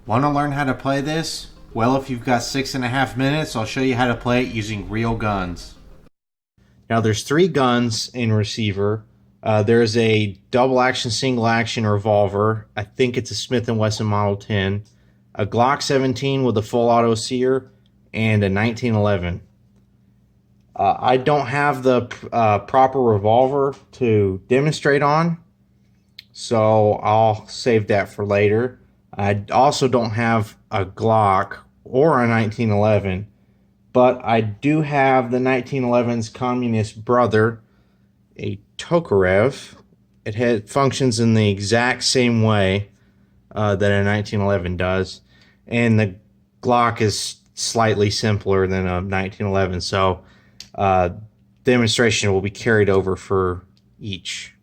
Want to learn how to play this? Well, if you've got 6.5 minutes, I'll show you how to play it using real guns. Now there's 3 guns in receiver. There's a double action, single action revolver. I think it's a Smith & Wesson Model 10. A Glock 17 with a full auto sear, and a 1911. I don't have the proper revolver to demonstrate on, so I'll save that for later. I also don't have a Glock or a 1911, but I do have the 1911's communist brother, a Tokarev. It functions in the exact same way that a 1911 does, and the Glock is slightly simpler than a 1911, so demonstration will be carried over for each.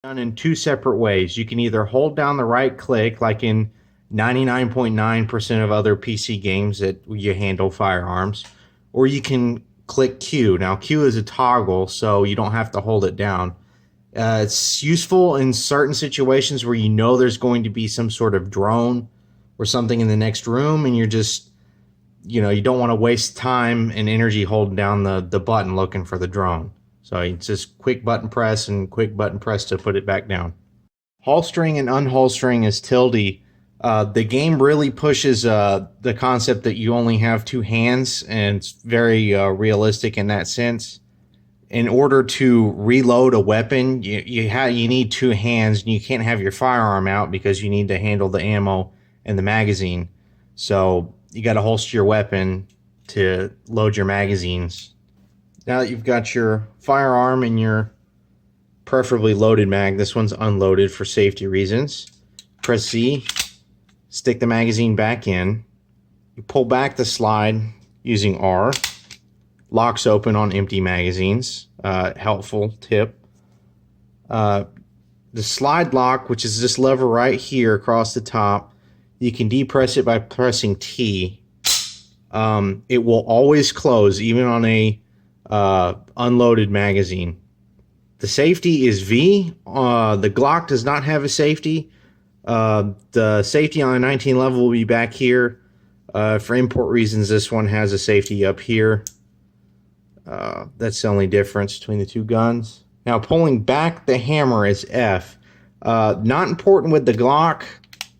Done in 2 separate ways. You can either hold down the right click, like in 99.9% of other PC games that you handle firearms, or you can click Q. Now Q is a toggle, so you don't have to hold it down. It's useful in certain situations where you know there's going to be some sort of drone or something in the next room, and you're just, you don't want to waste time and energy holding down the button looking for the drone. So it's just quick button press and quick button press to put it back down. Holstering and unholstering is tilde. The game really pushes the concept that you only have 2 hands, and it's very realistic in that sense. In order to reload a weapon, you need 2 hands, and you can't have your firearm out because you need to handle the ammo and the magazine. So you got to holster your weapon to load your magazines. Now that you've got your firearm and your preferably loaded mag, this one's unloaded for safety reasons. Press Z, stick the magazine back in. You pull back the slide using R. Locks open on empty magazines. Helpful tip. The slide lock, which is this lever right here across the top, you can depress it by pressing T. It will always close, even on a unloaded magazine. The safety is V. The Glock does not have a safety. The safety on a 19 level will be back here. For import reasons, this one has a safety up here. That's the only difference between the 2 guns. Now, pulling back the hammer is F. Not important with the Glock.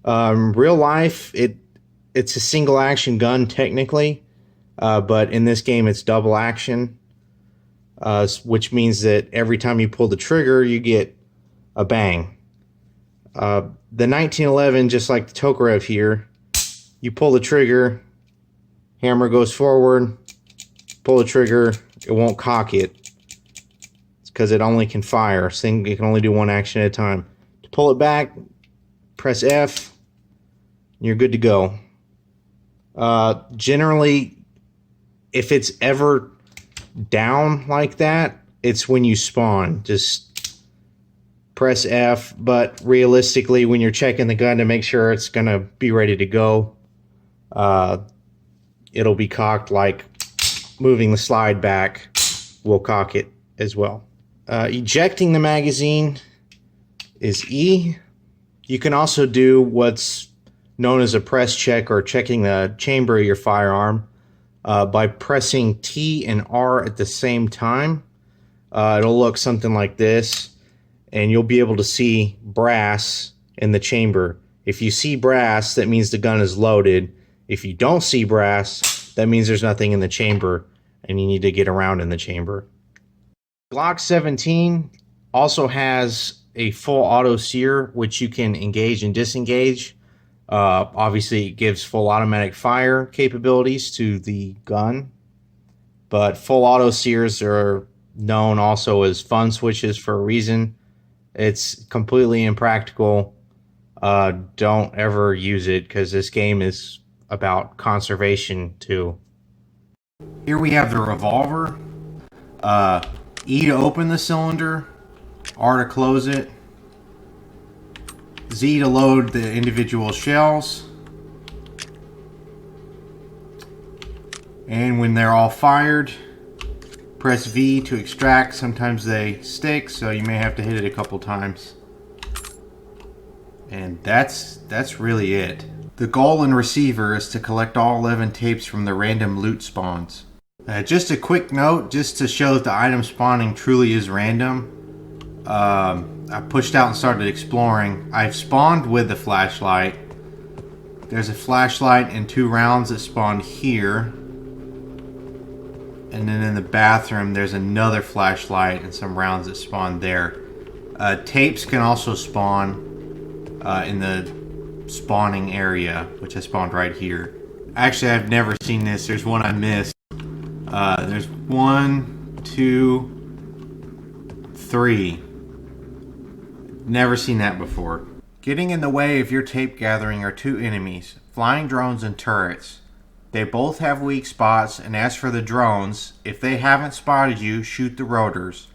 Real life, it's a single action gun technically, but in this game it's double action. Which means that every time you pull the trigger, you get a bang. The 1911, just like the Tokarev here, you pull the trigger, hammer goes forward, pull the trigger, it won't cock it. It's because it only can fire. It can only do 1 action at a time. To pull it back, press F, and you're good to go. Generally, if it's ever down like that, it's when you spawn. Just press F, but realistically, when you're checking the gun to make sure it's gonna be ready to go, it'll be cocked. Like moving the slide back will cock it as well. Ejecting the magazine is E. You can also do what's known as a press check, or checking the chamber of your firearm, by pressing T and R at the same time. It'll look something like this, and you'll be able to see brass in the chamber. If you see brass, that means the gun is loaded. If you don't see brass, that means there's nothing in the chamber, and you need to get around in the chamber. Glock 17 also has a full auto sear, which you can engage and disengage. Obviously, it gives full automatic fire capabilities to the gun, but full auto sears are known also as fun switches for a reason. It's completely impractical. Don't ever use it, because this game is about conservation too. Here we have the revolver. E to open the cylinder, R to close it, Z to load the individual shells, and when they're all fired, press V to extract. Sometimes they stick, so you may have to hit it a couple times. And that's really it. The goal in Receiver is to collect all 11 tapes from the random loot spawns. Just a quick note, just to show that the item spawning truly is random. I pushed out and started exploring. I've spawned with the flashlight. There's a flashlight and 2 rounds that spawned here. And then in the bathroom, there's another flashlight and some rounds that spawned there. Tapes can also spawn in the spawning area, which I spawned right here. Actually, I've never seen this. There's one I missed. There's 1, 2, 3. Never seen that before. Getting in the way of your tape gathering are 2 enemies, flying drones and turrets. They both have weak spots, and as for the drones, if they haven't spotted you, shoot the rotors.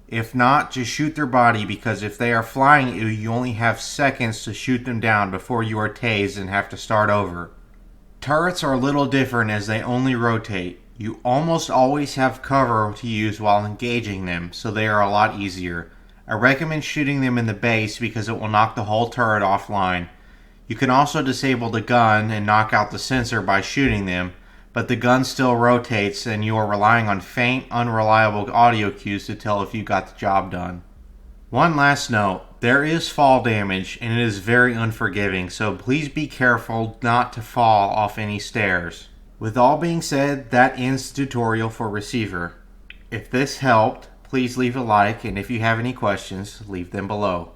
If not, just shoot their body, because if they are flying at you, you only have seconds to shoot them down before you are tased and have to start over. Turrets are a little different as they only rotate. You almost always have cover to use while engaging them, so they are a lot easier. I recommend shooting them in the base because it will knock the whole turret offline. You can also disable the gun and knock out the sensor by shooting them, but the gun still rotates and you are relying on faint, unreliable audio cues to tell if you got the job done. One last note, there is fall damage and it is very unforgiving, so please be careful not to fall off any stairs. With all being said, that ends the tutorial for Receiver. If this helped, please leave a like, and if you have any questions, leave them below.